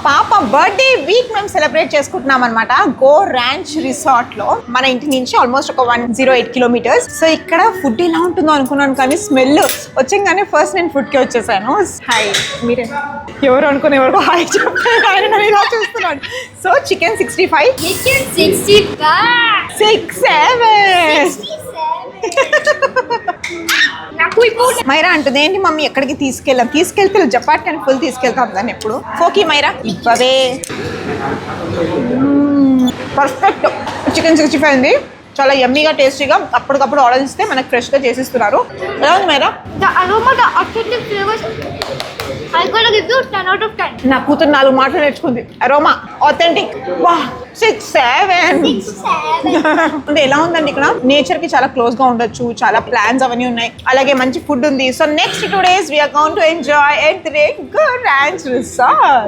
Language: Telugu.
పాప బర్త్డే వీక్ మేము సెలబ్రేట్ చేసుకుంటున్నాం అనమాట గో ర్యాంచ్ రిసార్ట్ లో. మన ఇంటి నుంచి ఆల్మోస్ట్ ఒక 108 కిలోమీటర్స్. సో ఇక్కడ ఫుడ్ ఎలా ఉంటుందో అనుకున్నాను, కానీ స్మెల్ వచ్చాగానే ఫస్ట్ నేను ఫుడ్ కి వచ్చేసాను. హాయ్, మీరే ఎవరు అనుకుని ఎవరికో హాయ్ చెప్పారు, ఆయన నన్ను ఇలా చూస్తున్నాడు. సో చికెన్ 65 మైరా అంటుంది, ఏంటి మమ్మీ ఎక్కడికి తీసుకెళ్తే జపాట్ కానీ ఫుల్ తీసుకెళ్తాం దాన్ని ఎప్పుడు. ఓకే మైరా ఇవ్వవే. పర్ఫెక్ట్ చికెన్ 65 ఉంది, చాలా యమ్మీగా టేస్టీగా. అప్పటికప్పుడు ఆర్డర్ ఇస్తే మనకు ఫ్రెష్గా చేసిస్తున్నారు. ఎలా ఉంది మైరా? నా కూతురు 4 మాటలు నేర్చుకుంది. Aroma authentic. వా 6-7 అంటే ఎలా ఉందండి ఇక్కడ? నేచర్ కి చాలా క్లోజ్ గా ఉండొచ్చు, చాలా ప్లాన్స్ అవన్నీ ఉన్నాయి, అలాగే మంచి ఫుడ్ ఉంది. So next 2 days we are going to enjoy at the Go Ranch Resort.